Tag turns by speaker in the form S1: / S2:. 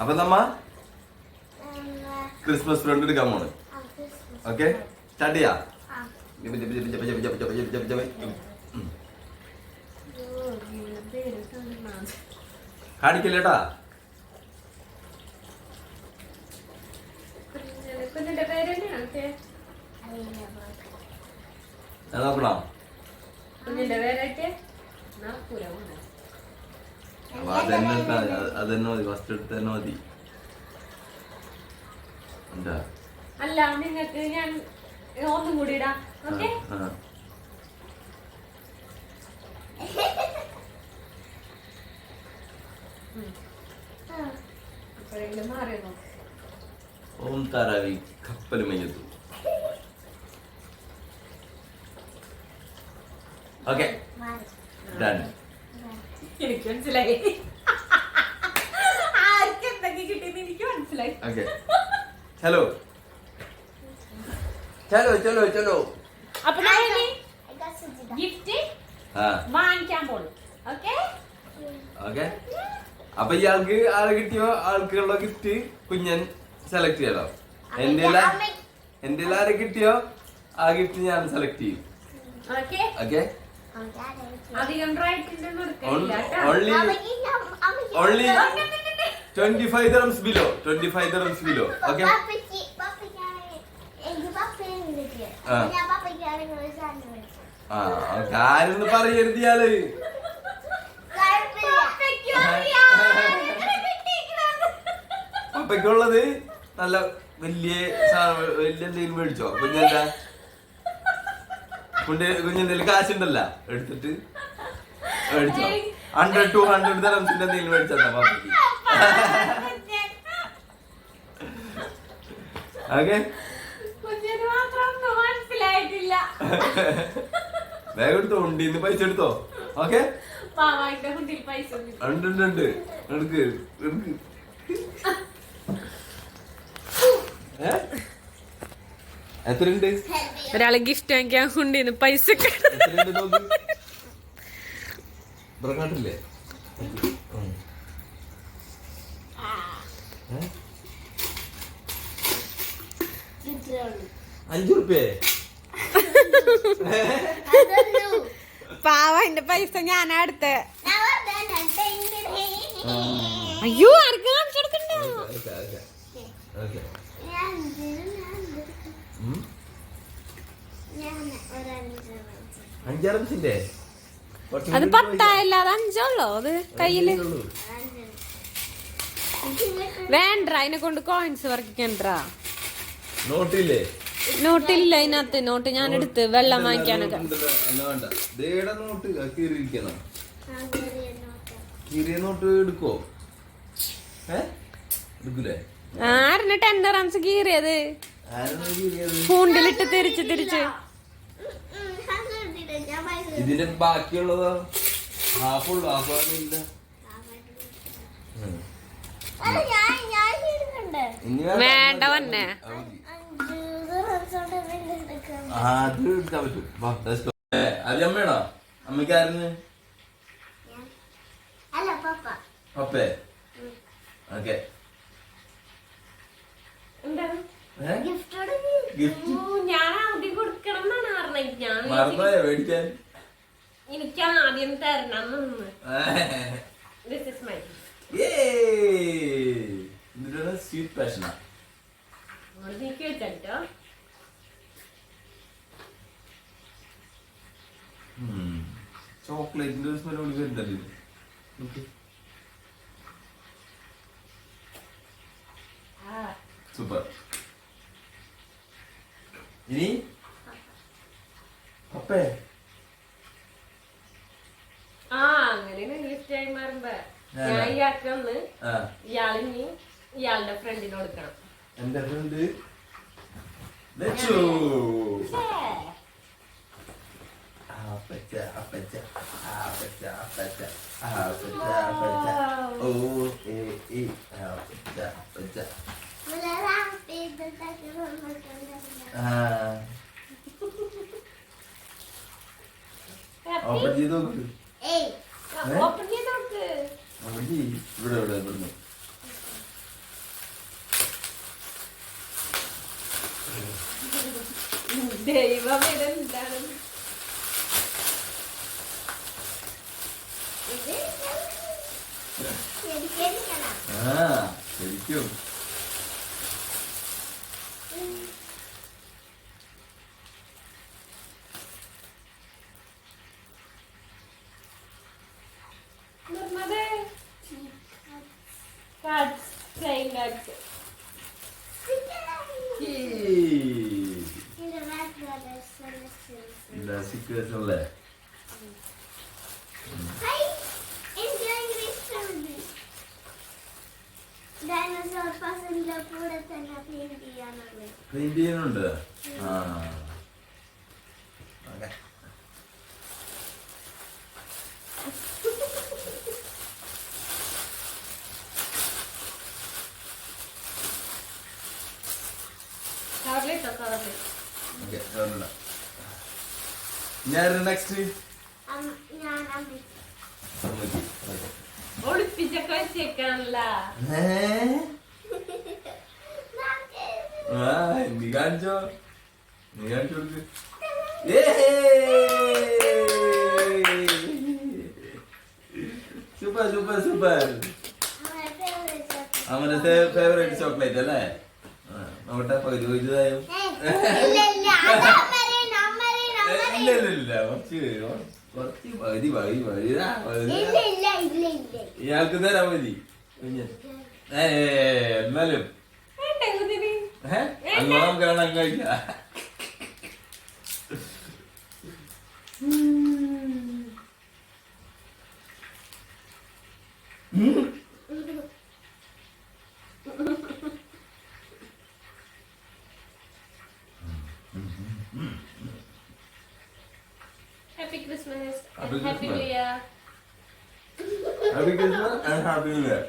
S1: അപ്പൊ നമ്മ Christmas friend എടുക്കാൻ പോണ്. ഓക്കെ, സ്റ്റാർട്ട് ചെയ്യാ. കാണിക്കല്ലേട്ടാ. നോക്കണോ? അതന്നെ മതി, ഫസ്റ്റ് എടുത്ത് തന്നെ മതി. എന്താ
S2: അല്ല, നിങ്ങൾക്ക് ഞാൻ ഒന്നും കൂടി ഇടാം. ഓക്കെ, മാറിയോ?
S1: ഓം താരാവി കപ്പൽ മയ്യത്തു. Okay, done.
S2: എനിക്ക് മനസ്സിലായി. ആർക്ക് എന്തൊക്കെ കിട്ടിയെന്ന് എനിക്ക് മനസ്സിലായി.
S1: ഓക്കെ, ചലോ ചലോ ചലോ ചലോ.
S2: അപ്പൊ ഗിഫ്റ്റ് വാങ്ങിക്കാൻ പോണു. ഓക്കെ
S1: ഓക്കെ, അപ്പൊ ഇയാൾക്ക് ആരെ കിട്ടിയോ ആൾക്കുള്ള ഗിഫ്റ്റ് കുഞ്ഞൻ സെലക്ട് ചെയ്യലോ. എന്റെ ആരെ കിട്ടിയോ ആ ഗിഫ്റ്റ് ഞാൻ സെലക്ട് ചെയ്യും. ഓക്കെ,
S2: അധികം
S1: only 25 dirhams below. 25 dirhams below. Okay. കാര്യം പറയരുത് ഇയാള്. പപ്പയ്ക്കുള്ളത് നല്ല വലിയ എന്തെങ്കിലും മേടിച്ചോ? കുഞ്ഞെന്തെങ്കിലും കാശുണ്ടല്ല എടുത്തിട്ട് മേടിച്ചോ. 100-200 dirhamsന്റെ എന്തെങ്കിലും മേടിച്ചാ പപ്പയ്ക്ക്. ഓക്കെ, വേഗം എടുത്തോ, ഉണ്ടീന്ന് പൈസ എടുത്തോ. ഓക്കെ, ഉണ്ട് എടുക്ക്. എത്രയുണ്ട്?
S2: ഒരാള് ഗിഫ്റ്റ് വാങ്ങിക്കാൻ കൊണ്ടിന്ന് പൈസ
S1: ില്ലേ? 5 റുപ്യ.
S2: പാവ, എന്റെ പൈസ ഞാനാ എടുത്തേ. അയ്യോ, ആർക്ക് കാണിച്ചു കൊടുക്കണ്ട.
S1: 5 dirhamsന്റെ
S2: അത് 10 അത് 5 ഉള്ളോ? അത് കയ്യില് വേണ്ട, അതിനെ കൊണ്ട് കോയിൻസ് വർക്കിക്കണ്ട.
S1: നോട്ടില്ലേ?
S2: നോട്ടില്ല അതിനകത്ത്. നോട്ട് ഞാൻ എടുത്ത് വെള്ളം വാങ്ങിക്കാനൊക്കെ.
S1: കീറിയ നോട്ട് എടുക്കോ? എടുക്കൂലേ?
S2: 10 dirhams കീറിയത് പൂണ്ടിലിട്ട് തിരിച്ച്.
S1: ഇതിന്റെ ബാക്കിയുള്ളതോ? ഹാഫ് ഉള്ളു, ഹാഫ്
S2: വേണ്ട വന്നെ.
S1: അത് എടുക്കാൻ പറ്റും. അത് അമ്മയാണോ? അമ്മയ്ക്കായിരുന്നു? പപ്പേ? ഓക്കെ,
S2: ഞാൻ ആദ്യം കൊടുക്കണം എന്നാണ് പറഞ്ഞത്.
S1: മറന്നോയോ മേടിക്കാൻ?
S2: എനിക്ക് ആദ്യം തരണം.
S1: സ്വീറ്റ് പാഷനാ.
S2: നീക്കി വെച്ചോ.
S1: ചോക്ലേറ്റിന്റെ ഒരു സ്മെൽ കൂടി വരുന്നല്ലേ? സൂപ്പർ. ഇനി അപ്പേ
S2: അങ്ങനെ ഗിഫ്റ്റ് ആയി മാറുമ്പോ ഞാൻ ഇയാൾക്കൊന്ന് ഇയാളിനി ഇയാളുടെ ഫ്രണ്ടിന് കൊടുക്കണം.
S1: എന്റെ ഫ്രണ്ട് ഓപ്പൺ ചെയ്ത് നോക്ക്.
S2: ഓപ്പൺ ചെയ്ത് നോക്ക്.
S1: ഇവിടെ ഇവിടെ ഇവിടുന്ന്
S2: ദൈവം ഇതെന്താണ്
S1: ആ ശരിക്കും
S2: നിർമ്മതേ cards, playing cards.
S1: എന്താ സിക്വേഴ്സ് ഉള്ളേ
S3: ഡൈനോസോർ പസിലിന്റെ കൂടെ തന്നെ പെയിന്റ് ചെയ്യാനുള്ളത്.
S1: പെയിന്റ് ചെയ്യാനുണ്ട് ആ ഓക്കെ ഓക്കെ ഞാൻ നെക്സ്റ്റ്
S3: ഞാൻ അമ്മ
S2: ഒളിപ്പിച്ചൊക്കെ വെച്ചേക്കാണല്ല
S1: നീ കാണിച്ചോ നീ കാണിച്ചു കൊടുക്ക് സൂപ്പർ സൂപ്പർ സൂപ്പർ അവന്റെ ഫേവറേറ്റ് ചോക്ലേറ്റ് അല്ലേ നോട്ടെ പകുതി പകുതിതായോ ഇല്ല ഇല്ല ഇല്ല കുറച്ച് കുറച്ച് പകുതി പകുതി പകുതിതാ ഇയാൾക്ക് തരാൻ മതി എന്നാലും അങ്ങോളം കാണാൻ കഴിയില്ല
S2: Happy Christmas
S1: Happy
S2: and Happy
S1: Christmas.
S2: New Year.
S1: Happy Christmas and Happy New Year.